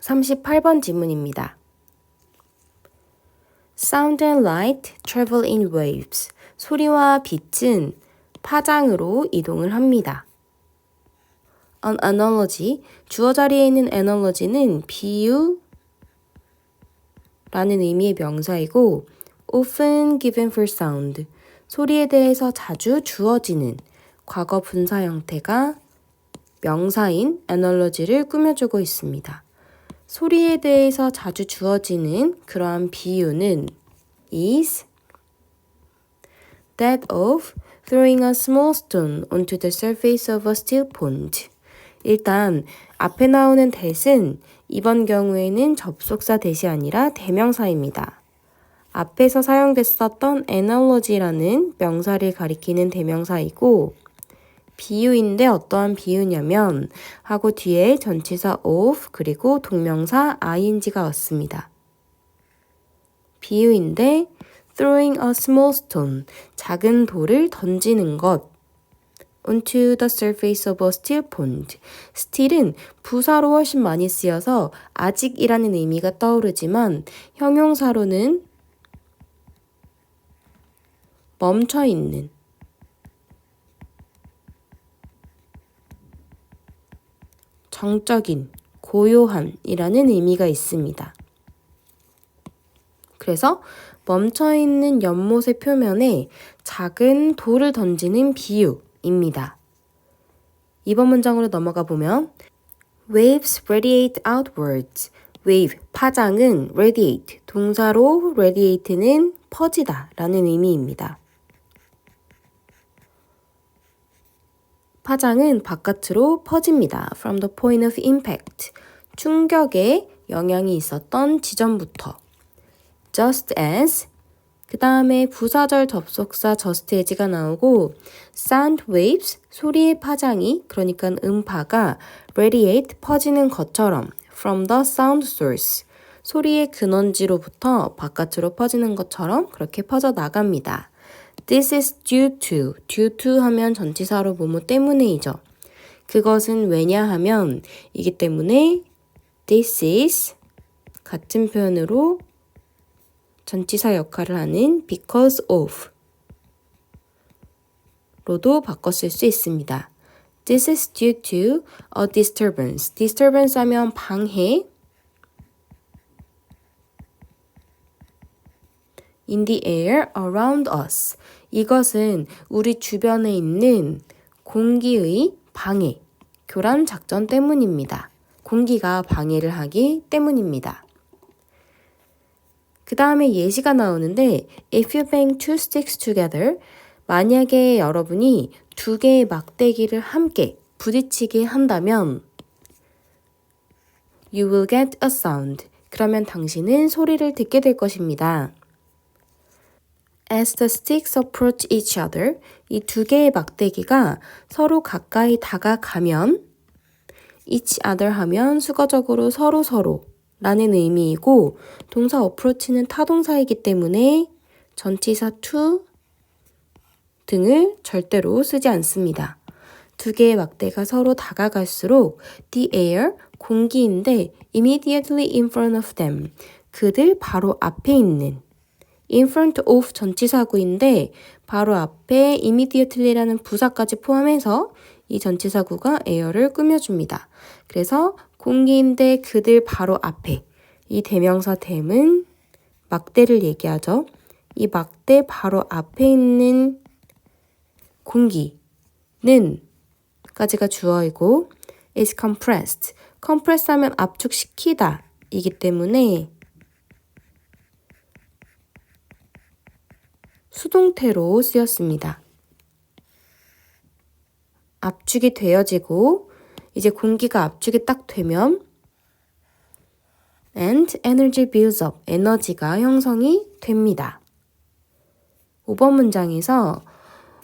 38번 지문입니다. Sound and light travel in waves. 소리와 빛은 파장으로 이동을 합니다. An analogy, 주어 자리에 있는 analogy는 비유 라는 의미의 명사이고 often given for sound, 소리에 대해서 자주 주어지는 과거 분사 형태가 명사인 analogy를 꾸며주고 있습니다. 소리에 대해서 자주 주어지는 그러한 비유는 is that of throwing a small stone onto the surface of a still pond. 일단 앞에 나오는 that은 이번 경우에는 접속사 that이 아니라 대명사입니다. 앞에서 사용됐었던 analogy라는 명사를 가리키는 대명사이고 비유인데 어떠한 비유냐면 하고 뒤에 전치사 of 그리고 동명사 ing가 왔습니다. 비유인데 throwing a small stone, 작은 돌을 던지는 것 onto the surface of a still pond. still은 부사로 훨씬 많이 쓰여서 아직이라는 의미가 떠오르지만 형용사로는 멈춰있는 정적인, 고요한이라는 의미가 있습니다. 그래서 멈춰있는 연못의 표면에 작은 돌을 던지는 비유입니다. 이번 문장으로 넘어가 보면 Waves radiate outwards. wave, 파장은 radiate, 동사로 radiate는 퍼지다 라는 의미입니다. 파장은 바깥으로 퍼집니다. From the point of impact. 충격에 영향이 있었던 지점부터. Just as. 그 다음에 부사절 접속사 just as가 나오고 sound waves, 소리의 파장이 그러니까 음파가 radiate, 퍼지는 것처럼 from the sound source. 소리의 근원지로부터 바깥으로 퍼지는 것처럼 그렇게 퍼져 나갑니다. This is due to 하면 전치사로 뭐뭐 때문에이죠. 그것은 왜냐 하면 이기 때문에 this is 같은 표현으로 전치사 역할을 하는 because of 로도 바꿔 쓸 수 있습니다. This is due to a disturbance. disturbance 하면 방해 in the air around us. 이것은 우리 주변에 있는 공기의 방해, 교란 작전 때문입니다. 공기가 방해를 하기 때문입니다. 그 다음에 예시가 나오는데 If you bang two sticks together, 만약에 여러분이 두 개의 막대기를 함께 부딪히게 한다면 You will get a sound. 그러면 당신은 소리를 듣게 될 것입니다. As the sticks approach each other, 이 두 개의 막대기가 서로 가까이 다가가면 each other 하면 수거적으로 서로 라는 의미이고 동사 approach는 타동사이기 때문에 전치사 to 등을 절대로 쓰지 않습니다. 두 개의 막대가 서로 다가갈수록 the air, 공기인데 immediately in front of them, 그들 바로 앞에 있는 in front of 전치사구인데 바로 앞에 immediately라는 부사까지 포함해서 이 전치사구가 air를 꾸며줍니다. 그래서 공기인데 그들 바로 앞에 이 대명사 them은 막대를 얘기하죠. 이 막대 바로 앞에 있는 공기는 까지가 주어이고 is compressed. compress 하면 압축시키다 이기 때문에 수동태로 쓰였습니다. 압축이 되어지고 이제 공기가 압축이 딱 되면 and energy builds up, 에너지가 형성이 됩니다. 5번 문장에서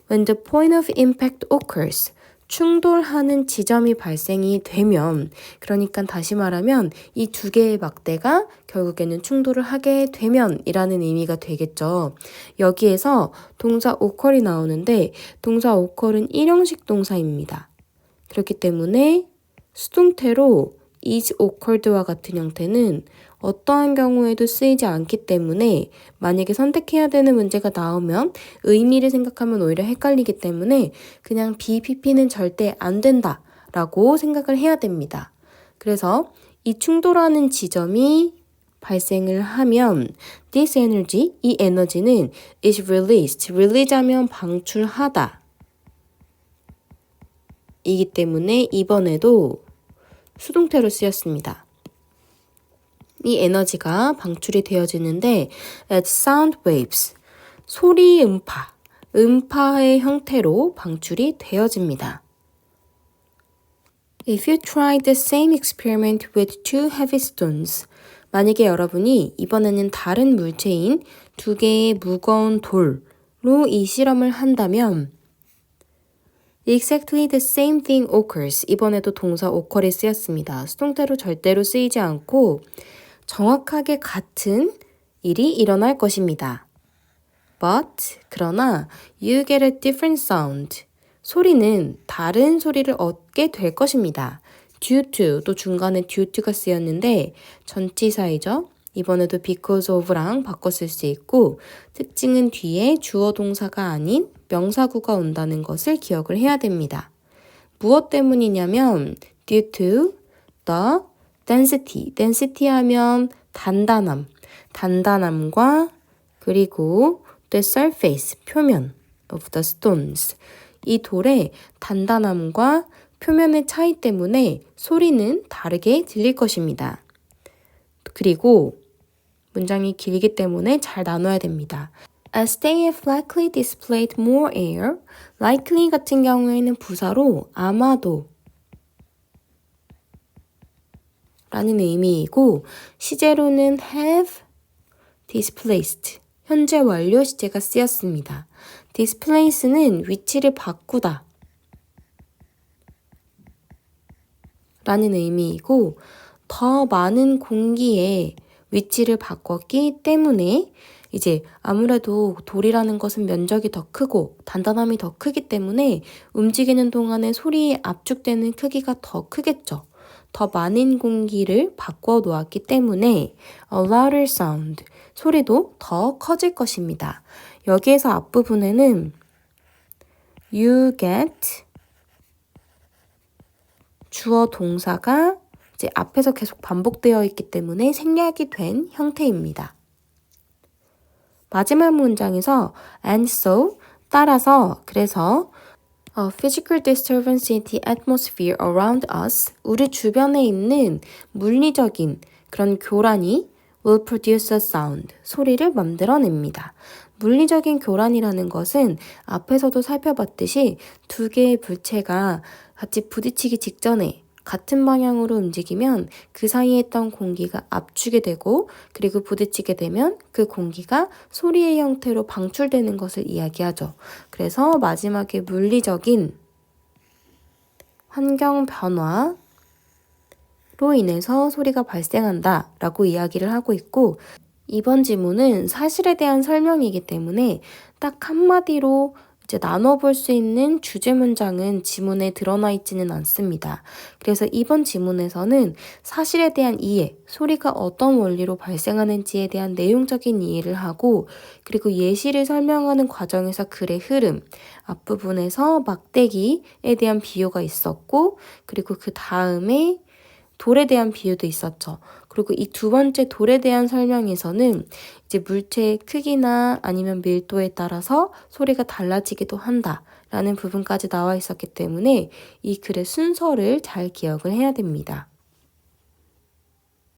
when the point of impact occurs, 충돌하는 지점이 발생이 되면, 그러니까 다시 말하면 이 두 개의 막대가 결국에는 충돌을 하게 되면 이라는 의미가 되겠죠. 여기에서 동사 occur이 나오는데 동사 occur은 일형식 동사입니다. 그렇기 때문에 수동태로 is occurred와 같은 형태는 어떠한 경우에도 쓰이지 않기 때문에 만약에 선택해야 되는 문제가 나오면 의미를 생각하면 오히려 헷갈리기 때문에 그냥 BPP는 절대 안 된다 라고 생각을 해야 됩니다. 그래서 이 충돌하는 지점이 발생을 하면 this energy, 이 에너지는 is released, release 하면 방출하다 이기 때문에 이번에도 수동태로 쓰였습니다. 이 에너지가 방출이 되어지는데 as sound waves, 소리 음파, 음파의 형태로 방출이 되어집니다. If you try the same experiment with two heavy stones, 만약에 여러분이 이번에는 다른 물체인 두 개의 무거운 돌로 이 실험을 한다면 Exactly the same thing occurs. 이번에도 동사 occur이 쓰였습니다. 수동태로 절대로 쓰이지 않고 정확하게 같은 일이 일어날 것입니다. But, 그러나 you get a different sound. 소리는 다른 소리를 얻게 될 것입니다. Due to, 또 중간에 due to가 쓰였는데 전치사이죠. 이번에도 because of랑 바꿔 쓸 수 있고 특징은 뒤에 주어 동사가 아닌 명사구가 온다는 것을 기억을 해야 됩니다. 무엇 때문이냐면 due to the density, density 하면 단단함, 단단함과 그리고 the surface, 표면 of the stones, 이 돌의 단단함과 표면의 차이 때문에 소리는 다르게 들릴 것입니다. 그리고 문장이 길기 때문에 잘 나눠야 됩니다. As they have likely displayed more air, likely 같은 경우에는 부사로 아마도 라는 의미이고 시제로는 have displaced, 현재 완료 시제가 쓰였습니다. displace는 위치를 바꾸다 라는 의미이고 더 많은 공기에 위치를 바꿨기 때문에 이제 아무래도 돌이라는 것은 면적이 더 크고 단단함이 더 크기 때문에 움직이는 동안에 소리에 압축되는 크기가 더 크겠죠. 더 많은 공기를 바꿔 놓았기 때문에 a louder sound, 소리도 더 커질 것입니다. 여기에서 앞부분에는 you get 주어 동사가 이제 앞에서 계속 반복되어 있기 때문에 생략이 된 형태입니다. 마지막 문장에서 and so, 따라서, 그래서 A physical disturbance in the atmosphere around us, 우리 주변에 있는 물리적인 그런 교란이 will produce a sound, 소리를 만들어냅니다. 물리적인 교란이라는 것은 앞에서도 살펴봤듯이 두 개의 물체가 같이 부딪히기 직전에 같은 방향으로 움직이면 그 사이에 있던 공기가 압축이 되고 그리고 부딪히게 되면 그 공기가 소리의 형태로 방출되는 것을 이야기하죠. 그래서 마지막에 물리적인 환경 변화로 인해서 소리가 발생한다 라고 이야기를 하고 있고 이번 지문은 사실에 대한 설명이기 때문에 딱 한마디로 이제 나눠볼 수 있는 주제 문장은 지문에 드러나 있지는 않습니다. 그래서 이번 지문에서는 사실에 대한 이해, 소리가 어떤 원리로 발생하는지에 대한 내용적인 이해를 하고 그리고 예시를 설명하는 과정에서 글의 흐름, 앞부분에서 막대기에 대한 비유가 있었고 그리고 그 다음에 돌에 대한 비유도 있었죠. 그리고 이 두 번째 돌에 대한 설명에서는 이제 물체의 크기나 아니면 밀도에 따라서 소리가 달라지기도 한다라는 부분까지 나와 있었기 때문에 이 글의 순서를 잘 기억을 해야 됩니다.